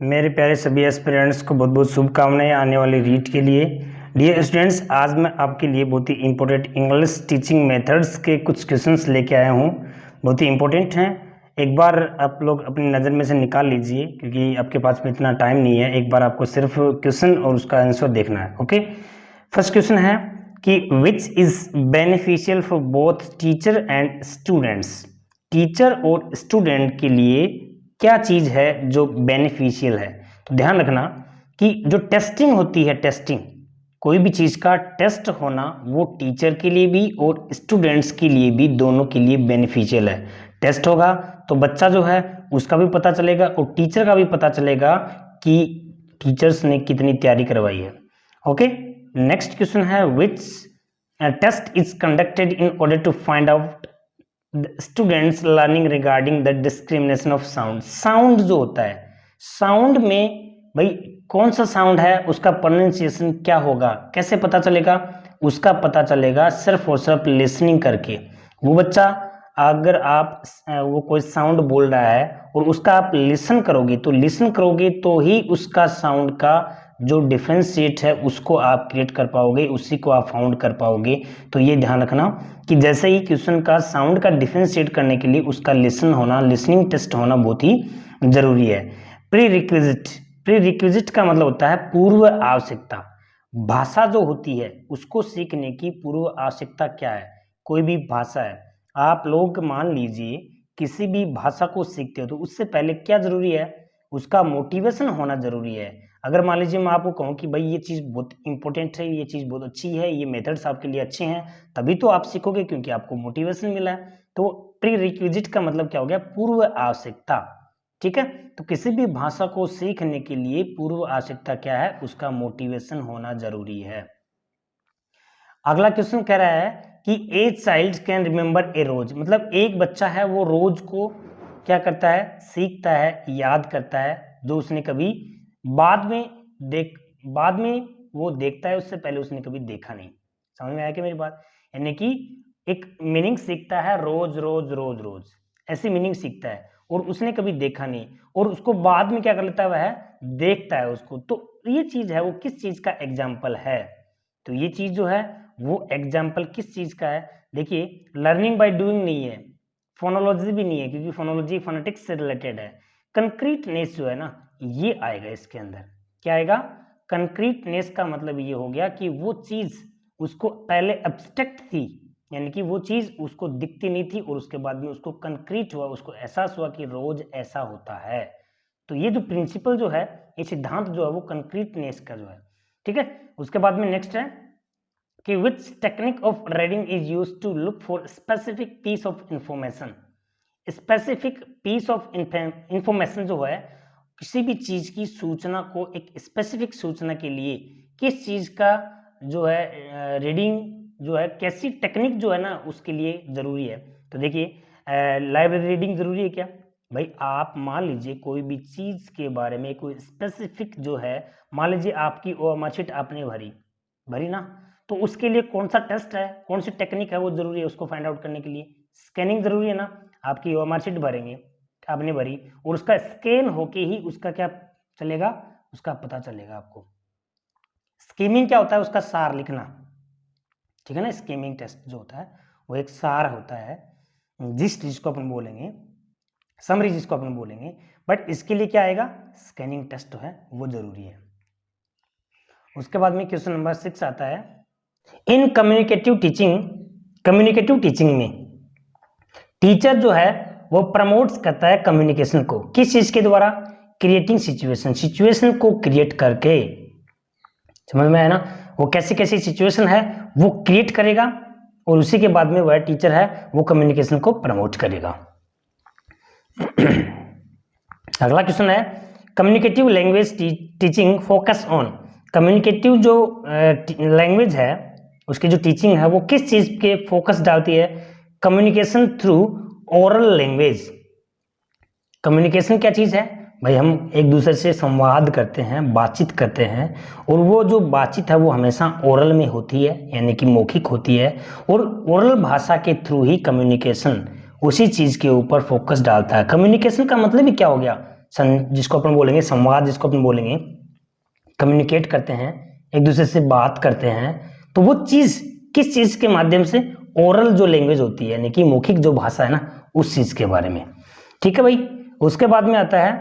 मेरे प्यारे सभी एस्पिरेंट्स को बहुत बहुत शुभकामनाएं आने वाली रीट के लिए। डियर स्टूडेंट्स, आज मैं आपके लिए बहुत ही इंपॉर्टेंट इंग्लिश टीचिंग मेथड्स के कुछ क्वेश्चंस लेके आया हूं। बहुत ही इंपॉर्टेंट हैं। एक बार आप लोग अपनी नज़र में से निकाल लीजिए, क्योंकि आपके पास में इतना टाइम नहीं है। एक बार आपको सिर्फ क्वेश्चन और उसका आंसर देखना है। ओके, फर्स्ट क्वेश्चन है कि which is beneficial for both teacher and students. Teacher और स्टूडेंट के लिए क्या चीज़ है जो बेनिफिशियल है। तो ध्यान रखना कि जो टेस्टिंग होती है, टेस्टिंग, कोई भी चीज़ का टेस्ट होना, वो टीचर के लिए भी और स्टूडेंट्स के लिए भी, दोनों के लिए बेनिफिशियल है। टेस्ट होगा तो बच्चा जो है उसका भी पता चलेगा और टीचर का भी पता चलेगा कि टीचर्स ने कितनी तैयारी करवाई है। ओके, नेक्स्ट क्वेश्चन है which test is conducted in order to find out students learning regarding the discrimination of sound. Sound जो होता है, साउंड में भाई कौन सा साउंड है, उसका प्रोनाउंसिएशन क्या होगा, कैसे पता चलेगा? उसका पता चलेगा सिर्फ और सिर्फ लिसनिंग करके। वो बच्चा, अगर आप वो कोई साउंड बोल रहा है और उसका आप लिसन करोगे, तो लिसन करोगे तो ही उसका साउंड का जो डिफरेंशिएट है उसको आप क्रिएट कर पाओगे, उसी को आप फाउंड कर पाओगे। तो ये ध्यान रखना कि जैसे ही क्वेश्चन का साउंड का डिफरेंशिएट करने के लिए उसका लिसन होना, लिसनिंग टेस्ट होना बहुत ही जरूरी है। प्री रिक्विजिट, प्री रिक्विजिट का मतलब होता है पूर्व आवश्यकता। भाषा जो होती है उसको सीखने की पूर्व आवश्यकता क्या है? कोई भी भाषा है, आप लोग मान लीजिए किसी भी भाषा को सीखते हो तो उससे पहले क्या जरूरी है? उसका मोटिवेशन होना जरूरी है। अगर मान लीजिए मैं आपको कहूँ कि भाई ये चीज़ बहुत इंपॉर्टेंट है, ये चीज़ बहुत अच्छी है, ये मेथड्स आपके लिए अच्छे हैं, तभी तो आप सीखोगे, क्योंकि आपको मोटिवेशन मिला है। तो प्री रिक्विजिट का मतलब क्या हो गया? पूर्व आवश्यकता। ठीक है, तो किसी भी भाषा को सीखने के लिए पूर्व आवश्यकता क्या है? उसका मोटिवेशन होना जरूरी है। अगला क्वेश्चन कह रहा है कि ए चाइल्ड कैन रिमेंबर ए रोज, मतलब एक बच्चा है वो रोज को क्या करता है? सीखता है, याद करता है, जो उसने कभी बाद में वो देखता है, उससे पहले उसने कभी देखा नहीं। समझ में आया कि मेरी बात? यानी कि एक मीनिंग सीखता है रोज रोज रोज रोज, ऐसी मीनिंग सीखता है और उसने कभी देखा नहीं, और उसको बाद में क्या कर लेता है? वह देखता है उसको। तो ये चीज है, वो किस चीज का एग्जाम्पल है? तो ये चीज जो है वो एग्जाम्पल किस चीज का है? देखिए, लर्निंग बाय डूइंग नहीं है, फोनोलॉजी भी नहीं है, क्योंकि फोनोलॉजी फोनेटिक्स से रिलेटेड है। कंक्रीटनेस जो है ना, ये आएगा इसके अंदर। क्या आएगा? कंक्रीटनेस का मतलब ये हो गया कि वो चीज उसको पहले एब्स्ट्रैक्ट थी, यानी कि वो चीज उसको दिखती नहीं थी और उसके बाद में उसको कंक्रीट हुआ, उसको एहसास हुआ कि रोज ऐसा होता है। तो ये जो प्रिंसिपल जो है, ये सिद्धांत जो है वो कंक्रीटनेस का जो है। ठीक है, उसके बाद में नेक्स्ट है कि which technique of reading is used to look for specific piece of information। Specific piece of information जो है, किसी भी चीज की सूचना को, एक स्पेसिफिक सूचना के लिए किस चीज का जो है रीडिंग जो है, कैसी टेक्निक जो है ना उसके लिए जरूरी है। तो देखिए, लाइब्रेरी रीडिंग जरूरी है क्या भाई? आप मान लीजिए कोई भी चीज के बारे में कोई स्पेसिफिक जो है, मान लीजिए आपकी मार्कशीट आपने भरी ना, तो उसके लिए कौन सा टेस्ट है, कौन सी टेक्निक है वो जरूरी है उसको फाइंड आउट करने के लिए? स्कैनिंग जरूरी है ना। आपकी मार्कशीट भरेंगे, आपने भरी, और उसका स्कैन होके ही उसका क्या चलेगा? उसका पता चलेगा आपको। स्कीमिंग क्या होता है? उसका सार लिखना। ठीक है ना, स्कीमिंग टेस्ट जो होता है वो एक सार होता है, जिस चीज को अपन बोलेंगे, समरी जिसको अपन बोलेंगे, बट इसके लिए क्या आएगा? स्कैनिंग टेस्ट है वो जरूरी है। उसके बाद में क्वेश्चन नंबर 6 आता है, इन कम्युनिकेटिव टीचिंग में टीचर जो है वो प्रमोट्स करता है कम्युनिकेशन को, किस चीज के द्वारा? क्रिएटिंग सिचुएशन को क्रिएट करके। समझ में आया ना? वो कैसी कैसी सिचुएशन है वो क्रिएट करेगा और उसी के बाद में वह टीचर है वो कम्युनिकेशन को प्रमोट करेगा। अगला क्वेश्चन है, communicative language teaching focus on. Communicative जो लैंग्वेज है उसकी जो टीचिंग है वो किस चीज के फोकस डालती है? Communication through oral language. Communication क्या चीज है भाई? हम एक दूसरे से संवाद करते हैं, बातचीत करते हैं, और वो जो बातचीत है वो हमेशा ओरल में होती है, यानी कि मौखिक होती है, और ओरल भाषा के थ्रू ही कम्युनिकेशन उसी चीज के ऊपर फोकस डालता है। कम्युनिकेशन का मतलब ही क्या हो गया? जिसको अपन बोलेंगे संवाद, जिसको अपन बोलेंगे कम्युनिकेट करते हैं, एक दूसरे से बात करते हैं, तो वो चीज किस चीज के माध्यम से, ओरल जो लैंग्वेज होती है यानी कि मौखिक जो भाषा है ना, उस चीज के बारे में। ठीक है भाई। उसके बाद में आता है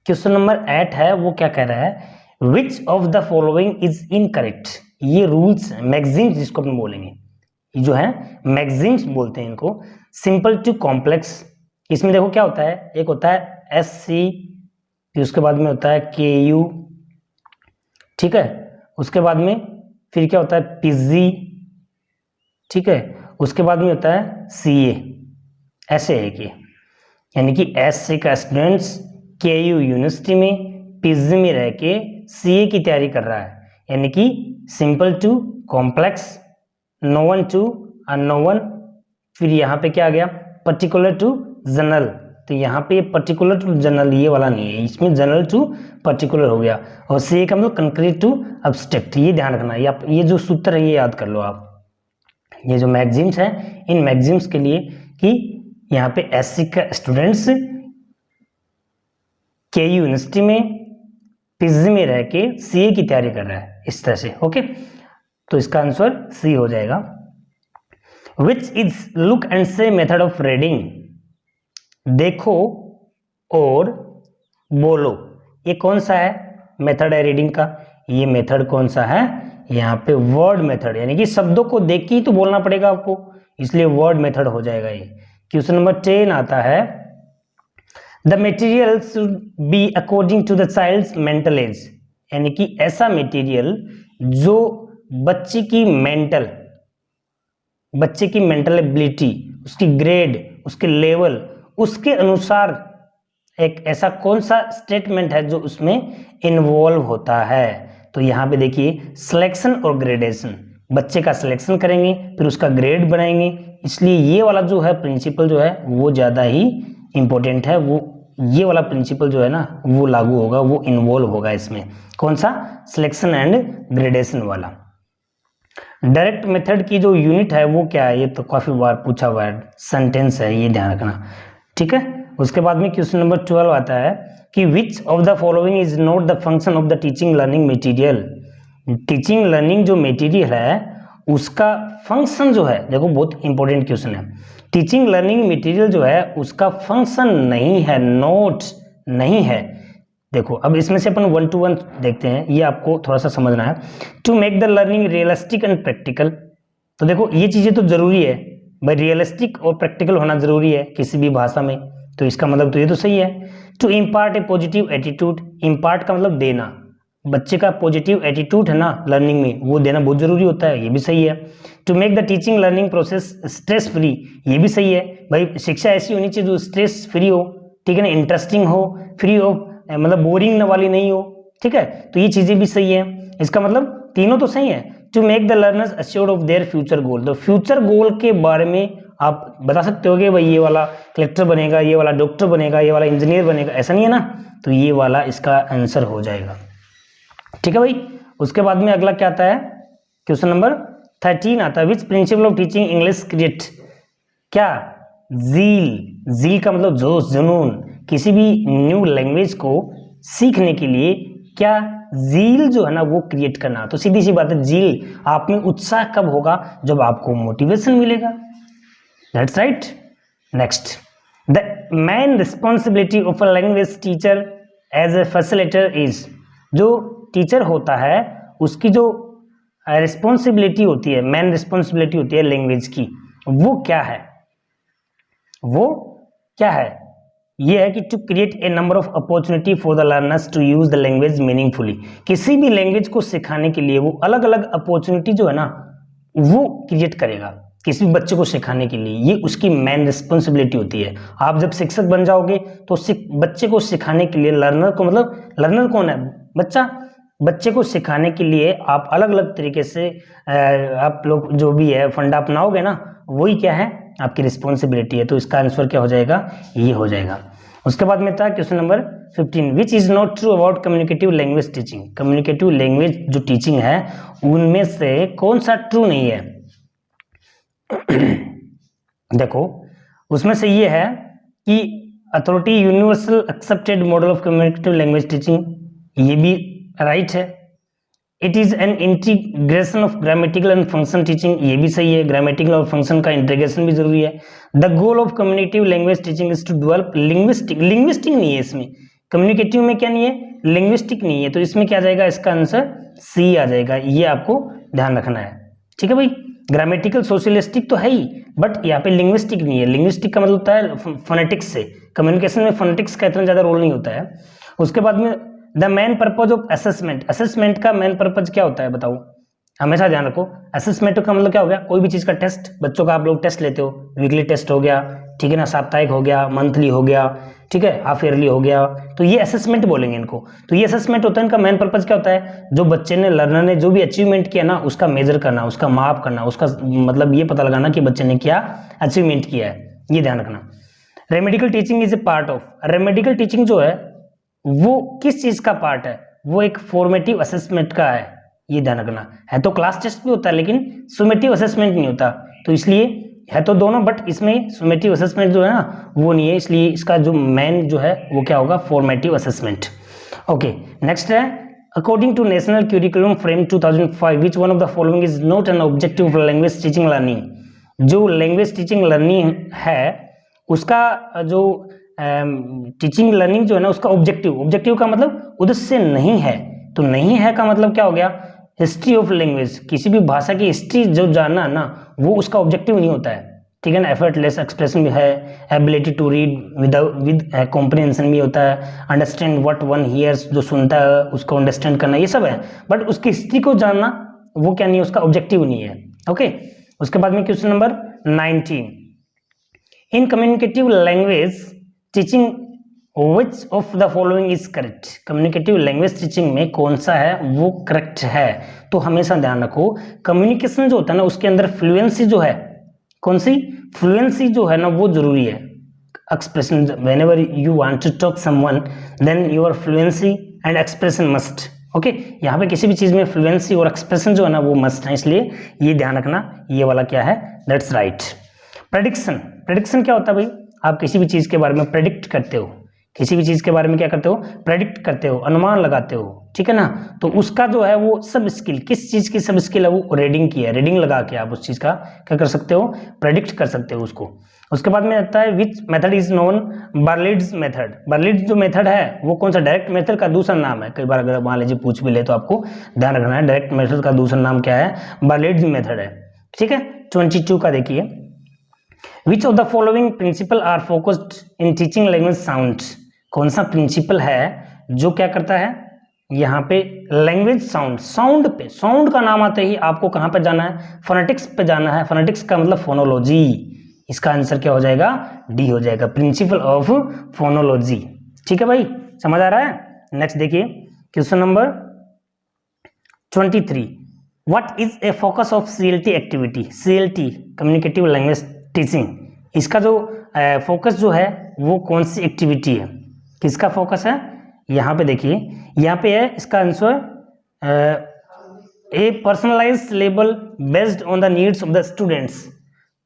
क्वेश्चन नंबर 8 है, वो क्या कह रहा है, विच of the following is incorrect. ये रूल्स मैक्सिम्स जिसको अपन बोलेंगे, ये जो है मैक्सिम्स बोलते हैं इनको, सिंपल टू कॉम्प्लेक्स। इसमें देखो क्या होता है, एक होता है SC, फिर उसके बाद में होता है KU, ठीक है, उसके बाद में फिर क्या होता है PG, ठीक है, उसके बाद में होता है CA। ऐसे है कि यानी कि SC का स्टूडेंट्स KU यूनिवर्सिटी में PG में रह के CA की तैयारी कर रहा है, यानी कि simple to complex, known to unknown, फिर यहाँ पे क्या आ गया पर्टिकुलर टू जनरल। तो यहाँ पे पर्टिकुलर टू जनरल ये वाला नहीं है, इसमें जनरल टू पर्टिकुलर हो गया, और CA का मतलब कंक्रीट टू अब्स्ट्रैक्ट। ये ध्यान रखना, ये जो सूत्र है ये याद कर लो आप, ये जो मैक्सिम्स है इन मैक्सिम्स के लिए कि यहाँ पे SC का स्टूडेंट्स KU यूनिवर्सिटी में PG में रह के CA की तैयारी कर रहा है, इस तरह से। ओके, तो इसका आंसर C हो जाएगा। विच इज लुक एंड से मेथड ऑफ रीडिंग, देखो और बोलो, ये कौन सा है मेथड है रीडिंग का, ये मेथड कौन सा है, यहाँ पे वर्ड मेथड, यानी कि शब्दों को देख के ही तो बोलना पड़ेगा आपको, इसलिए वर्ड मेथड हो जाएगा ये। क्वेश्चन नंबर 10 आता है, the material should be according to the child's mental age, यानी कि ऐसा मटेरियल जो बच्चे की मेंटल एबिलिटी, उसकी ग्रेड, उसके लेवल, उसके अनुसार एक ऐसा कौन सा स्टेटमेंट है जो उसमें इन्वॉल्व होता है। तो यहाँ पे देखिए सिलेक्शन और ग्रेडेशन, बच्चे का सिलेक्शन करेंगे फिर उसका ग्रेड बनाएंगे, इसलिए ये वाला जो है प्रिंसिपल जो है वो ज़्यादा ही इम्पोर्टेंट है, वो ये वाला प्रिंसिपल जो है ना वो लागू होगा, वो इन्वॉल्व होगा इसमें। कौन सा, सिलेक्शन एंड ग्रेडेशन वाला। डायरेक्ट मेथड की जो यूनिट है वो क्या है, ये तो काफी बार पूछा हुआ है, सेंटेंस है, ये ध्यान रखना। ठीक है, उसके बाद में क्वेश्चन नंबर 12 आता है कि विच of the following is not the function of the teaching learning material. Teaching learning जो मटेरियल है उसका फंक्शन जो है, देखो बहुत इंपॉर्टेंट क्वेश्चन है, टीचिंग लर्निंग मटेरियल जो है उसका फंक्शन नहीं है, नोट नहीं है। देखो अब इसमें से अपन 1 to 1 देखते हैं, ये आपको थोड़ा सा समझना है। To make the learning realistic and practical, तो देखो ये चीजें तो जरूरी है भाई, रियलिस्टिक और प्रैक्टिकल होना जरूरी है किसी भी भाषा में, तो इसका मतलब तो ये तो सही है। To impart a positive attitude, impart का मतलब देना, बच्चे का पॉजिटिव एटीट्यूड है ना लर्निंग में वो देना बहुत जरूरी होता है, ये भी सही है। To make the teaching learning process stress free, ये भी सही है भाई, शिक्षा ऐसी होनी चाहिए जो स्ट्रेस फ्री हो, ठीक है ना, इंटरेस्टिंग हो, फ्री ऑफ मतलब बोरिंग वाली नहीं हो, ठीक है, तो ये चीजें भी सही है। इसका मतलब तीनों तो सही है। To make the learners assured of their future goal, तो फ्यूचर गोल के बारे में आप बता सकते हो कि भाई ये वाला कलेक्टर बनेगा, ये वाला डॉक्टर बनेगा, ये वाला इंजीनियर बनेगा, ऐसा नहीं है ना, तो ये वाला इसका आंसर हो जाएगा। ठीक है भाई, उसके बाद में अगला क्या आता है, क्वेश्चन नंबर 13 आता है, which principle of teaching English create, क्या, जील का मतलब जोश, जुनून, किसी भी न्यू लैंग्वेज को सीखने के लिए क्या जील जो है ना वो क्रिएट करना। तो सीधी सी बात है, जील आप में उत्साह कब होगा, जब आपको मोटिवेशन मिलेगा, that's right. Next, the main responsibility of a language teacher as a facilitator is, जो टीचर होता है उसकी जो रिस्पॉन्सिबिलिटी होती है, मेन रिस्पॉन्सिबिलिटी होती है लैंग्वेज की, वो क्या है, वो क्या है, ये है कि to create a number of opportunity for the learners to use the language meaningfully, किसी भी लैंग्वेज को सिखाने के लिए वो अलग अलग अपॉर्चुनिटी जो है ना वो क्रिएट करेगा, किसी भी बच्चे को सिखाने के लिए, ये उसकी मेन रिस्पॉन्सिबिलिटी होती है। आप जब शिक्षक बन जाओगे तो बच्चे को सिखाने के लिए, लर्नर को मतलब लर्नर कौन है, बच्चा, बच्चे को सिखाने के लिए आप अलग अलग तरीके से आप लोग जो भी है फंडा अपनाओगे ना, वही क्या है आपकी रिस्पॉन्सिबिलिटी है। तो इसका आंसर क्या हो जाएगा, ये हो जाएगा। उसके बाद में था question number 15, which is not true about communicative language teaching, communicative language जो टीचिंग है उनमें से कौन सा ट्रू नहीं है। देखो उसमें से ये है कि authority universal accepted model of communicative language teaching, ये भी राइट है। It is an integration of grammatical and function teaching, ये भी सही है, ग्रामेटिकल और फंक्शन का इंटीग्रेशन भी जरूरी है। The goal of communicative language teaching is to develop linguistic नहीं है इसमें, कम्युनिकेटिव में क्या नहीं है, लिंग्विस्टिक नहीं है, तो इसमें क्या आ जाएगा, इसका आंसर सी आ जाएगा, ये आपको ध्यान रखना है। ठीक है भाई, ग्रामेटिकल सोशलिस्टिक तो है ही, बट यहाँ पे लिंग्विस्टिक नहीं है। लिंग्विस्टिक का मतलब होता है फोनेटिक्स से, कम्युनिकेशन में फोनेटिक्स का इतना ज्यादा रोल नहीं होता है। उसके बाद में the main purpose of assessment, assessment का मेन पर्पज क्या होता है बताओ, हमेशा ध्यान रखो। असेसमेंट का मतलब क्या हो गया, कोई भी चीज का टेस्ट, बच्चों का आप लोग टेस्ट लेते हो, वीकली टेस्ट हो गया, ठीक है ना, साप्ताहिक हो गया, मंथली हो गया, ठीक है, हाफ ईयरली हो गया, तो ये असेसमेंट बोलेंगे इनको। तो ये असेसमेंट होता है, इनका मेन पर्पज क्या होता है, जो बच्चे ने, लर्नर ने जो भी अचीवमेंट किया ना, उसका मेजर करना, उसका माप करना, उसका मतलब ये पता लगाना कि बच्चे ने क्या अचीवमेंट किया है, ये ध्यान रखना। Remedial teaching is a part of, remedial teaching जो है वो किस चीज का पार्ट है, वो एक फॉर्मेटिव असेसमेंट का है, ये ध्यान रखना है। तो क्लास टेस्ट भी होता है लेकिन सुमेटिव असेसमेंट नहीं होता, तो इसलिए है तो दोनों, बट इसमें सुमेटिव असेसमेंट जो है ना वो नहीं है, इसलिए इसका जो मेन जो है वो क्या होगा, फॉर्मेटिव असेसमेंट। ओके, नेक्स्ट है according to national curriculum frame 2005 which one of the following is not an objective for language teaching learning. जो लैंग्वेज टीचिंग लर्निंग है उसका जो टीचिंग लर्निंग जो है ना उसका ऑब्जेक्टिव, ऑब्जेक्टिव का मतलब उद्देश्य नहीं है, तो नहीं है का मतलब क्या हो गया, हिस्ट्री ऑफ लैंग्वेज, किसी भी भाषा की हिस्ट्री जो जानना है ना वो उसका ऑब्जेक्टिव नहीं होता है, ठीक है ना। एफर्टलेस एक्सप्रेशन भी है, ability to read with comprehension भी होता है, अंडरस्टैंड व्हाट वन हियर्स, जो सुनता है उसको अंडरस्टैंड करना, ये सब है, बट उसकी हिस्ट्री को जानना वो क्या नहीं है, उसका ऑब्जेक्टिव नहीं है। ओके, उसके बाद में question number 19, in communicative language teaching which of the following is correct. Communicative language teaching में कौन सा है वो करेक्ट है, तो हमेशा ध्यान रखो कम्युनिकेशन जो होता है ना उसके अंदर फ्लुएंसी जो है, कौन सी फ्लुएंसी जो है ना वो जरूरी है। Expression, whenever you want to talk someone then your fluency and expression must. Okay, यहाँ पे किसी भी चीज में फ्लुएंसी और एक्सप्रेशन जो है ना वो मस्ट है, इसलिए ये ध्यान रखना, ये वाला क्या है, दैट्स राइट। प्रेडिक्शन, प्रेडिक्शन क्या होता है भाई, आप किसी भी चीज के बारे में प्रेडिक्ट करते हो, किसी भी चीज के बारे में क्या करते हो, प्रेडिक्ट करते हो, अनुमान लगाते हो, ठीक है ना। तो उसका जो है वो सब स्किल, किस चीज की सब स्किल है, वो रीडिंग की है, रीडिंग लगा के आप उस चीज का क्या कर सकते हो, प्रेडिक्ट कर सकते हो उसको। उसके बाद में आता है which method is known, Berlitz method. Berlitz जो मेथड है वो कौन सा, डायरेक्ट मेथड का दूसरा नाम है, कई बार अगर मान लीजिए पूछ भी ले तो आपको ध्यान रखना है, डायरेक्ट मेथड का दूसरा नाम क्या है, बर्लिड्स मेथड है, ठीक है। 22 का देखिए, which of the following principle are focused in teaching language sound. कौन सा प्रिंसिपल है जो क्या करता है, यहाँ पे लैंग्वेज साउंड, साउंड पे, साउंड का नाम आते ही आपको कहाँ पे जाना है, फोनेटिक्स पे जाना है, फोनेटिक्स का मतलब फोनोलॉजी, इसका आंसर क्या हो जाएगा, डी हो जाएगा, प्रिंसिपल ऑफ फोनोलॉजी। ठीक है भाई, समझ आ रहा है। नेक्स्ट देखिए question number 23, what is a focus of CLT activity. CLT communicative language teaching, इसका जो फोकस जो है वो कौन सी एक्टिविटी है, किसका फोकस है, यहाँ पे देखिए, यहाँ पे है इसका answer a personalise syllable based on the needs of the students.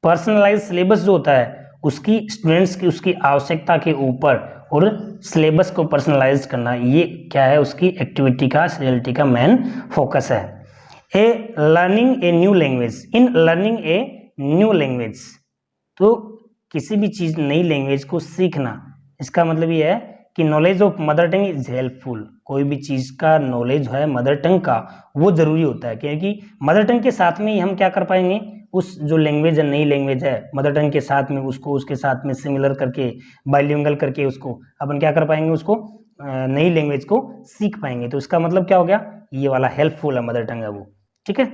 Personalise syllabus जो होता है उसकी स्टूडेंट्स की, उसकी आवश्यकता के ऊपर, और सिलेबस को पर्सनलाइज करना, ये क्या है उसकी एक्टिविटी का, CLT का मेन फोकस है। A learning a new language, in learning a new language, तो किसी भी चीज नई लैंग्वेज को सीखना, इसका मतलब ये है कि knowledge of mother tongue is helpful. कोई भी चीज का नॉलेज है मदर टंग का वो जरूरी होता है, क्योंकि मदर टंग के साथ में ही हम क्या कर पाएंगे, उस जो लैंग्वेज है, नई लैंग्वेज है, मदर टंग के साथ में उसको उसके साथ में सिमिलर करके, बाइलिंगुअल करके उसको अपन क्या कर पाएंगे, उसको नई लैंग्वेज को सीख पाएंगे। तो इसका मतलब क्या हो गया, ये वाला हेल्पफुल है, मदर टंग है वो, ठीक है।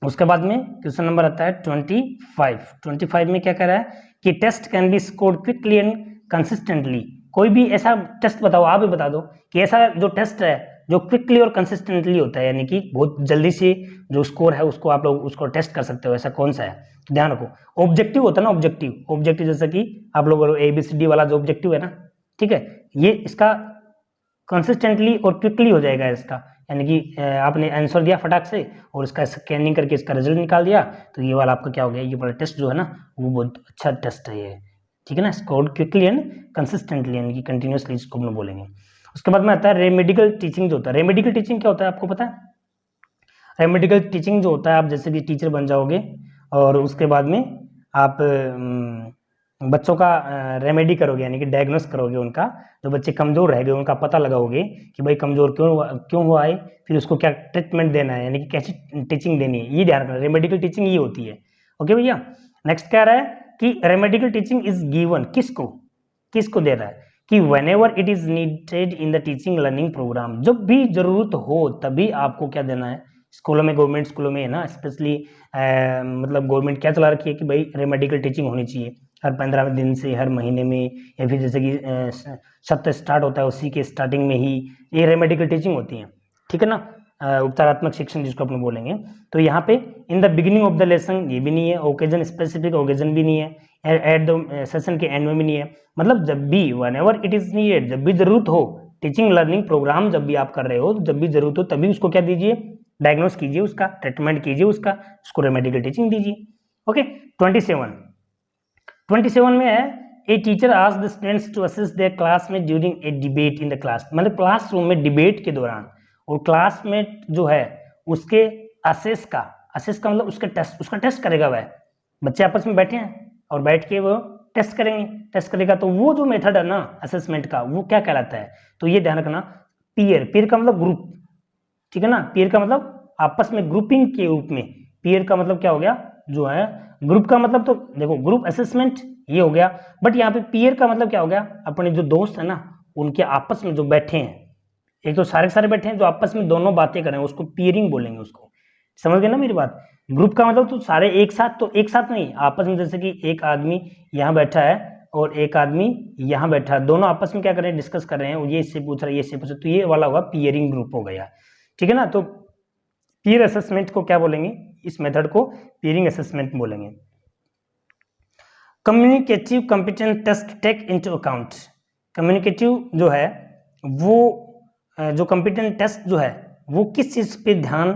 उसके बाद में क्वेश्चन नंबर आता है 25 में क्या कह रहा है कि test can be scored quickly and consistently. कोई भी ऐसा टेस्ट बताओ, आप भी बता दो कि ऐसा जो टेस्ट है जो क्विकली और कंसिस्टेंटली होता है, यानी कि बहुत जल्दी से जो स्कोर है उसको आप लोग उसको टेस्ट कर सकते हो, ऐसा कौन सा है। तो ध्यान रखो, ऑब्जेक्टिव होता है ना, ऑब्जेक्टिव जैसा कि आप लोग ABCD वाला जो ऑब्जेक्टिव है ना, ठीक है, ये इसका कंसिस्टेंटली और क्विकली हो जाएगा इसका, यानी कि आपने आंसर दिया फटाक से और इसका स्कैनिंग करके इसका रिजल्ट निकाल दिया, तो ये वाला आपका क्या हो गया, ये वाला टेस्ट जो है ना वो बहुत अच्छा टेस्ट है ये, ठीक है ना, स्कोर्ड क्विकली एंड कंसिस्टेंटली, यानी कि कंटिन्यूसली इसको हम बोलेंगे। उसके बाद में आता है रेमेडिकल टीचिंग जो होता है। रेमेडिकल टीचिंग क्या होता है आपको पता है? रेमेडिकल टीचिंग जो होता है, आप जैसे कि टीचर बन जाओगे और उसके बाद में आप बच्चों का रेमेडी करोगे, यानी कि डायग्नोस करोगे उनका, जो बच्चे कमजोर रह गए उनका पता लगाओगे कि भाई कमजोर क्यों हुआ है, फिर उसको क्या ट्रीटमेंट देना है, यानी कि कैसी टीचिंग देनी है, ये ध्यान रखना। रेमेडिकल टीचिंग ये होती है। ओके भैया, नेक्स्ट क्या रहा है कि रेमेडिकल टीचिंग इज गिवन, किसको दे रहा है कि whenever it is needed in the teaching learning programme, जब भी जरूरत हो तभी आपको क्या देना है। स्कूलों में, गवर्नमेंट स्कूलों में है ना, स्पेशली मतलब गवर्नमेंट क्या चला रखी है कि भाई रेमेडिकल टीचिंग होनी चाहिए हर 15 दिन से, हर महीने में, या फिर जैसे कि सप्ताह स्टार्ट होता है उसी के स्टार्टिंग में ही ये रेमेडिकल टीचिंग होती है। ठीक है ना, उपचारात्मक शिक्षण जिसको अपन बोलेंगे। तो यहाँ पे in the beginning of the lesson ये भी नहीं है, ओकेजन स्पेसिफिक ओकेजन भी नहीं है, एट द सेशन के एंड में भी नहीं है। मतलब जब भी व्हेनेवर इट इज नीडेड, जब भी जरूरत हो, टीचिंग लर्निंग प्रोग्राम जब भी आप कर रहे हो, जब भी जरूरत हो तभी उसको क्या दीजिए, डायग्नोस कीजिए, उसका ट्रीटमेंट कीजिए, उसको रेमेडिकल टीचिंग दीजिए। ओके, 27 में है a teacher ask the students to assess their classmate during a debate in the class, मतलब क्लासरूम में डिबेट के दौरान, और क्लासमेट जो है उसके असेस का मतलब उसका टेस्ट करेगा। वह बच्चे आपस में बैठे हैं और बैठ के वो टेस्ट करेगा, तो वो जो मेथड है ना असेसमेंट का, वो क्या कहलाता है, तो ये ध्यान रखना, पीयर का मतलब ग्रुप, ठीक है ना, पीयर का मतलब आपस में ग्रुपिंग के रूप में, पीयर का मतलब क्या हो गया जो है, ग्रुप का मतलब तो देखो ग्रुप असेसमेंट ये हो गया, बट यहाँ पे पीयर का मतलब क्या हो गया, अपने जो दोस्त है ना उनके आपस में जो बैठे हैं, एक तो सारे सारे बैठे हैं जो आपस में दोनों बातें कर रहे हैं, उसको पीयरिंग बोलेंगे। उसको समझ गए ना मेरी बात? ग्रुप का मतलब तो सारे एक साथ, तो एक साथ नहीं, आपस में, जैसे कि एक आदमी यहाँ बैठा है और एक आदमी यहाँ बैठा है, दोनों आपस में क्या कर रहे हैं, डिस्कस कर रहे हैं, ये इससे पूछ रहा है, ये इससे पूछ रहा है, तो ये वाला होगा पीयरिंग ग्रुप हो गया। ठीक है ना, तो पीयर असेसमेंट को क्या बोलेंगे, इस मेथड को पीयरिंग असेसमेंट बोलेंगे। Communicative competence test take into account, communicative जो है वो जो कॉम्पिटेंट टेस्ट जो है वो किस चीज पे ध्यान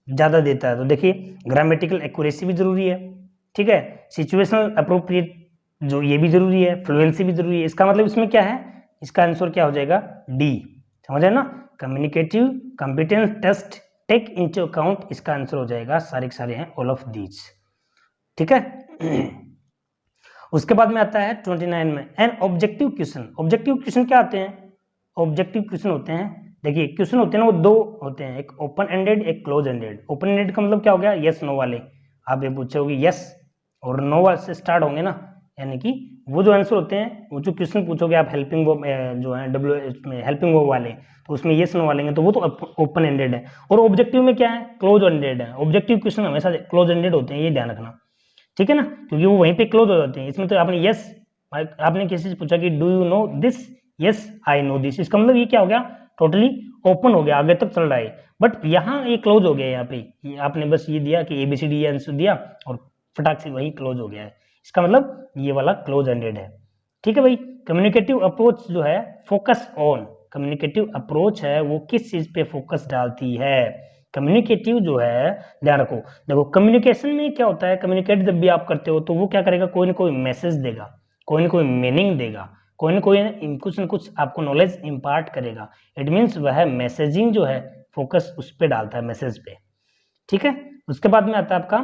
ज्यादा देता है, तो देखिए ग्रामेटिकल एक्यूरेसी भी जरूरी है, ठीक है, सिचुएशनल अप्रोप्रिएट जो ये भी जरूरी है, फ्लुएंसी भी जरूरी है। इसका मतलब इसमें क्या है, इसका आंसर क्या हो जाएगा, डी, समझ रहे ना, communicative competence test take into account, इसका आंसर हो जाएगा सारे के सारे हैं ऑल ऑफ दीज। ठीक है उसके बाद में आता है 29 में an objective question. Objective question क्या आते हैं, ऑब्जेक्टिव क्वेश्चन होते हैं, देखिए क्वेश्चन होते हैं ना वो दो होते हैं, एक ओपन एंडेड एक क्लोज एंडेड। ओपन एंडेड का मतलब क्या हो गया, यस नो वाले, आप ये पूछोगे यस और नो वाले से स्टार्ट होंगे ना, यानी कि वो जो आंसर होते हैं, वो जो क्वेश्चन पूछोगे आप हेल्पिंग वर्ब जो है डब्ल्यू में हेल्पिंग वर्ब वाले, तो उसमें यस नो वाले तो वो तो ओपन एंडेड है। और ऑब्जेक्टिव में क्या है, क्लोज एंडेड है। ऑब्जेक्टिव क्वेश्चन हमेशा क्लोज एंडेड होते हैं, ये ध्यान रखना, ठीक है ना, क्योंकि वो वहीं पे क्लोज हो जाते हैं। इसमें तो आपने यस, आपने किसी से पूछा कि do you know this, yes I know this, इसका मतलब ये क्या हो गया, टोटली ओपन हो गया, आगे तक चल रहा है, बट यहाँ ये क्लोज हो गया। यहाँ पे आपने बस ये दिया कि ABCD आंसर दिया और फटाक से वही क्लोज हो गया है, इसका मतलब ये वाला क्लोज एंडेड है। ठीक है भाई, कम्युनिकेटिव अप्रोच जो है फोकस ऑन, कम्युनिकेटिव अप्रोच है वो किस चीज पे फोकस डालती है, कम्युनिकेटिव जो है, ध्यान रखो, देखो कम्युनिकेशन में क्या होता है, कम्युनिकेट जब भी आप करते हो तो वो क्या करेगा, कोई ना कोई मैसेज देगा, कोई ना कोई मीनिंग देगा, कोई ना कोई कुछ ना कुछ आपको नॉलेज इंपार्ट करेगा। इट मीन्स वह मैसेजिंग जो है फोकस उस पर डालता है, मैसेज पे। ठीक है, उसके बाद में आता है आपका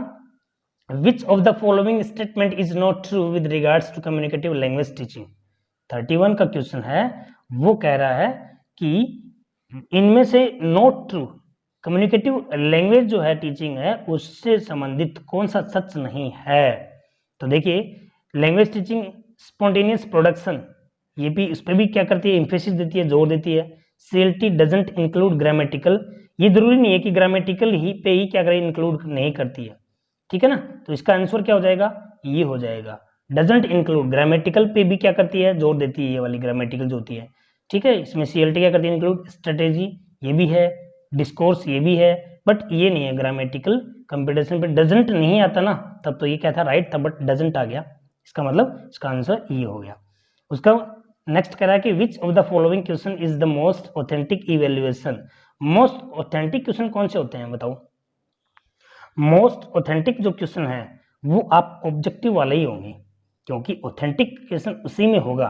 which of the following statement is not true with regards to communicative language teaching. 31 का क्वेश्चन है, वो कह रहा है कि इनमें से नॉट ट्रू, कम्युनिकेटिव लैंग्वेज जो है टीचिंग है उससे संबंधित कौन सा सच नहीं है। तो देखिए लैंग्वेज टीचिंग स्पॉन्टेनियस प्रोडक्शन, ये भी इस पर भी क्या करती है, एम्फेसिस देती है, जोर देती है। CLT डजंट इंक्लूड ग्रामेटिकल, ये जरूरी नहीं है कि ग्रामेटिकल ही पे ही क्या करे, इंक्लूड नहीं करती है। ठीक है ना, तो इसका आंसर क्या हो जाएगा, ये हो जाएगा, डजंट इंक्लूड, ग्रामेटिकल पे भी क्या करती है, जोर देती है, ये वाली ग्रामेटिकल जो होती है। ठीक है, इसमें CLT क्या करती है, इंक्लूड, स्ट्रेटेजी ये भी है, डिस्कोर्स ये भी है, बट ये नहीं है, ग्रामेटिकल कंपटीशन पे डजंट नहीं आता ना, तब तो ये क्या था, राइट था, बट डजंट आ गया, इसका मतलब इसका आंसर ये हो गया। उसका नेक्स्ट कह रहा है कि विच of the following question is the most authentic evaluation. Most authentic question कौन से होते हैं बताओ, मोस्ट ऑथेंटिक जो क्वेश्चन है वो आप ऑब्जेक्टिव वाले ही होंगे। क्योंकि ऑथेंटिकेशन उसी में होगा।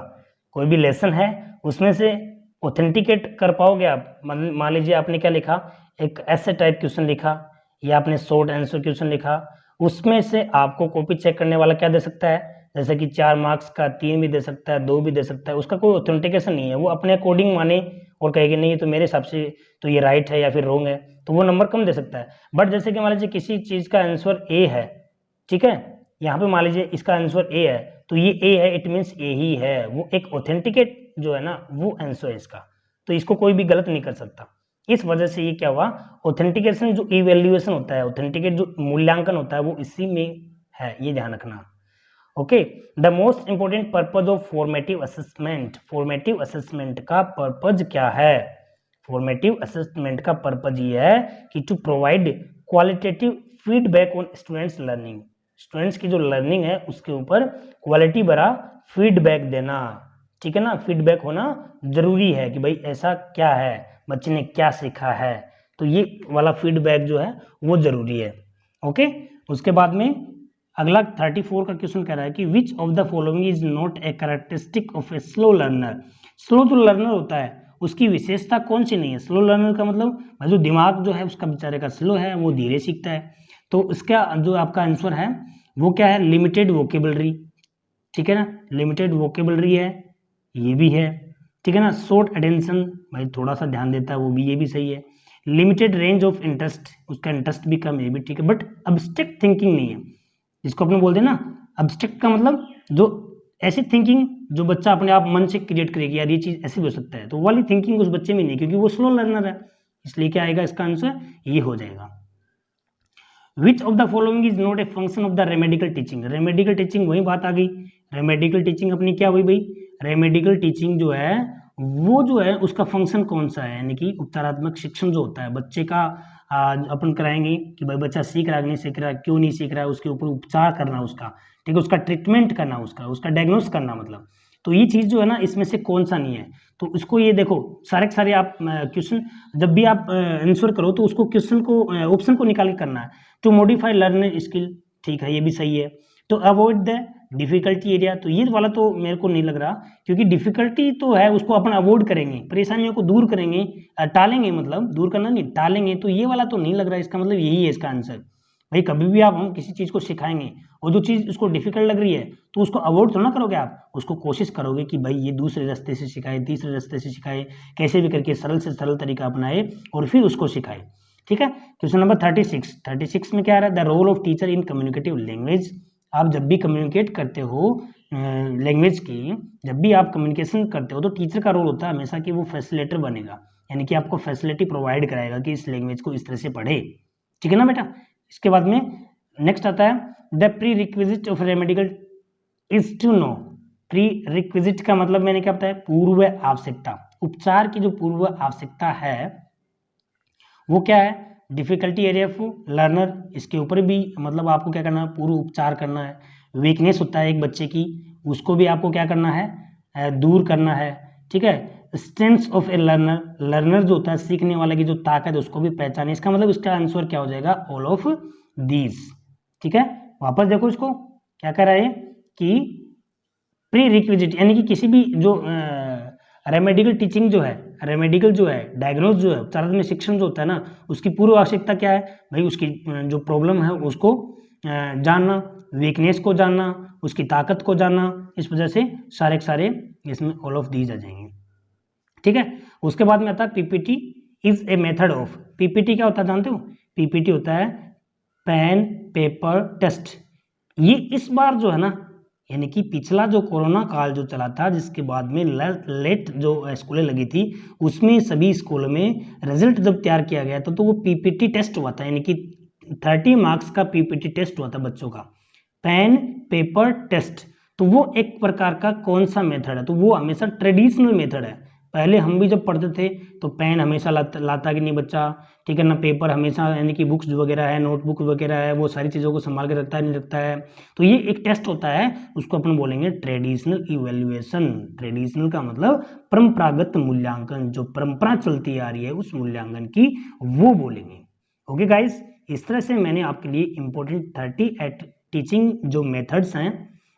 कोई भी लेसन है उसमें से ऑथेंटिकेट कर पाओगे आप। मान लीजिए आपने क्या लिखा, एक ऐसे टाइप क्वेश्चन लिखा या आपने शॉर्ट आंसर क्वेश्चन लिखा, उसमें से आपको कॉपी चेक करने वाला क्या दे सकता है, जैसे कि 4 मार्क्स का 3 भी दे सकता है, 2 भी दे सकता है, उसका कोई ऑथेंटिकेशन नहीं है, वो अपने अकॉर्डिंग माने और कहेगा नहीं तो मेरे हिसाब से तो ये राइट है या फिर रॉन्ग है, तो वो नंबर कम दे सकता है। बट जैसे कि मान लीजिए किसी चीज़ का आंसर ए है, ठीक है, यहाँ पे मान लीजिए इसका आंसर ए है, तो ये ए है, इट मीन्स ए ही है, वो एक ऑथेंटिकेट जो है ना वो आंसर है इसका, तो इसको कोई भी गलत नहीं कर सकता। इस वजह से ये क्या हुआ, ऑथेंटिकेशन जो इवेल्युएशन होता है, ऑथेंटिकेट जो मूल्यांकन होता है वो इसी में है, ये ध्यान रखना। Okay, the most important purpose of formative assessment, formative assessment का पर्पज क्या है, फॉर्मेटिव असेसमेंट का पर्पज ये है कि to provide qualitative feedback on students learning, students की जो लर्निंग है उसके ऊपर क्वालिटी भरा फीडबैक देना, ठीक है ना, फीडबैक होना जरूरी है कि भाई ऐसा क्या है, बच्चे ने क्या सीखा है, तो ये वाला फीडबैक जो है वो जरूरी है। ओके, उसके बाद में अगला 34 का क्वेश्चन कह रहा है कि विच of the following is not a characteristic of a slow learner, slow जो लर्नर होता है उसकी विशेषता कौन सी नहीं है। स्लो लर्नर का मतलब जो दिमाग जो है उसका बेचारे का स्लो है, वो धीरे सीखता है, तो इसका जो आपका आंसर है वो क्या है, लिमिटेड वोकेबलरी, ठीक है ना, लिमिटेड वोकेबलरी है, ये भी है, ठीक है ना, शॉर्ट अटेंशन, भाई थोड़ा सा ध्यान देता है वो भी, ये भी सही है, लिमिटेड रेंज ऑफ इंटरेस्ट, उसका इंटरेस्ट भी कम है, ये भी ठीक है, बट अब्स्ट्रैक्ट थिंकिंग नहीं है, जिसको अपने बोलते हैं ना अब्स्ट्रैक्ट का मतलब जो ऐसी थिंकिंग जो बच्चा अपने आप मन से क्रिएट करेगी, यार ये चीज ऐसे भी हो सकता है, तो वो वाली थिंकिंग उस बच्चे में नहीं, क्योंकि वो स्लो लर्नर है, इसलिए क्या आएगा इसका आंसर, ये हो जाएगा। Which of the following is not a function of the remedial teaching, remedial teaching वही बात आ गई, रेमेडिकल टीचिंग अपनी क्या हुई भाई, रेमेडिकल टीचिंग जो है वो जो है उसका फंक्शन कौन सा है, यानी कि उपचारात्मक शिक्षण जो होता है बच्चे का अपन कराएंगे कि भाई बच्चा सीख रहा है नहीं सीख रहा है, क्यों नहीं सीख रहा है, उसके ऊपर उपचार करना उसका, ठीक है, उसका ट्रीटमेंट करना, उसका डायग्नोस करना, मतलब तो ये चीज जो है ना इसमें से कौन सा नहीं है, तो इसको ये देखो सारे के सारे आप क्वेश्चन जब भी आप आंसर करो तो उसको क्वेश्चन को ऑप्शन को निकाल के करना है। टू मॉडिफाई लर्निंग स्किल, ठीक है, ये भी सही है। तो अवॉइड द डिफिकल्टी एरिया, तो ये वाला तो मेरे को नहीं लग रहा, क्योंकि डिफिकल्टी तो है उसको अपन अवॉइड करेंगे, परेशानियों को दूर करेंगे, टालेंगे, मतलब दूर करना नहीं टालेंगे, तो ये वाला तो नहीं लग रहा, इसका मतलब यही है इसका आंसर। भाई कभी भी आप हम किसी चीज को सिखाएंगे और जो चीज उसको डिफिकल्ट लग रही है तो उसको अवॉइड थोड़ा ना करोगे, आप उसको कोशिश करोगे कि भाई ये दूसरे रास्ते से सिखाए, तीसरे रास्ते से सिखाए, कैसे भी करके सरल से सरल तरीका अपनाए और फिर उसको सिखाए, ठीक है। क्वेश्चन नंबर 36 में क्या आ रहा है, the role of teacher in communicative language, आप जब भी कम्युनिकेट करते हो लैंग्वेज की, जब भी आप कम्युनिकेशन करते हो तो टीचर का रोल होता है हमेशा कि वो फैसिलिटेटर बनेगा, यानी कि आपको फैसिलिटी प्रोवाइड कराएगा कि इस लैंग्वेज को इस तरह से पढ़े, ठीक है ना बेटा। इसके बाद में नेक्स्ट आता है the prerequisite of remedial is to know, prerequisite का मतलब मैंने क्या बताया, पूर्व आवश्यकता, उपचार की जो पूर्व आवश्यकता है वो क्या है, डिफिकल्टी एरिया ऑफ लर्नर, इसके ऊपर भी मतलब आपको क्या करना है, पूर्व उपचार करना है। वीकनेस होता है एक बच्चे की, उसको भी आपको क्या करना है, दूर करना है, ठीक है। Strengths of A learner, learner जो होता है सीखने वाले की जो ताकत है उसको भी पहचाने, इसका मतलब इसका आंसर क्या हो जाएगा, ऑल ऑफ दीज, ठीक है। वापस देखो इसको क्या कर रहा है कि प्री रिक्विजिट, यानी कि किसी भी जो रेमेडिकल टीचिंग जो है, रेमेडिकल जो है डायग्नोज जो है उपचारात्मक शिक्षण जो होता है ना, उसकी पूर्व आवश्यकता क्या है भाई, उसकी जो प्रॉब्लम है उसको जानना, वीकनेस को जानना, उसकी ताकत को जानना, इस वजह से सारे के सारे इसमें ऑल ऑफ दीज आ जाएंगे, ठीक है। उसके बाद में आता है PPT is a method of, PPT क्या होता है जानते हो, पीपीटी होता है पेन पेपर टेस्ट, ये इस बार जो है ना, यानी कि पिछला जो कोरोना काल जो चला था जिसके बाद में लेट जो स्कूलें लगी थी उसमें सभी स्कूलों में रिजल्ट जब तैयार किया गया था तो वो पीपीटी टेस्ट हुआ था, यानी कि 30 मार्क्स का पीपीटी टेस्ट हुआ था बच्चों का, पेन पेपर टेस्ट। तो वो एक प्रकार का कौन सा मेथड है, तो वो हमेशा ट्रेडिशनल मेथड है। पहले हम भी जब पढ़ते थे तो पेन हमेशा लाता कि नहीं बच्चा, ठीक है ना, पेपर हमेशा यानी कि बुक्स वगैरह है, नोटबुक वगैरह है, वो सारी चीज़ों को संभाल के रखता है नहीं रखता है, तो ये एक टेस्ट होता है, उसको अपन बोलेंगे ट्रेडिशनल इवेल्युएशन। ट्रेडिशनल का मतलब परंपरागत मूल्यांकन, जो परंपरा चलती आ रही है उस मूल्यांकन की वो बोलेंगे। ओके गाइस, इस तरह से मैंने आपके लिए इंपॉर्टेंट 38 टीचिंग जो मेथड्स हैं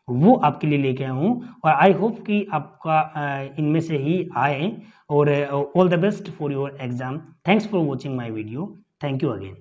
वो आपके लिए लेके आया हूँ और आई होप कि आपका इनमें से ही आए और all the best for your exam. Thanks for watching my video. Thank you again.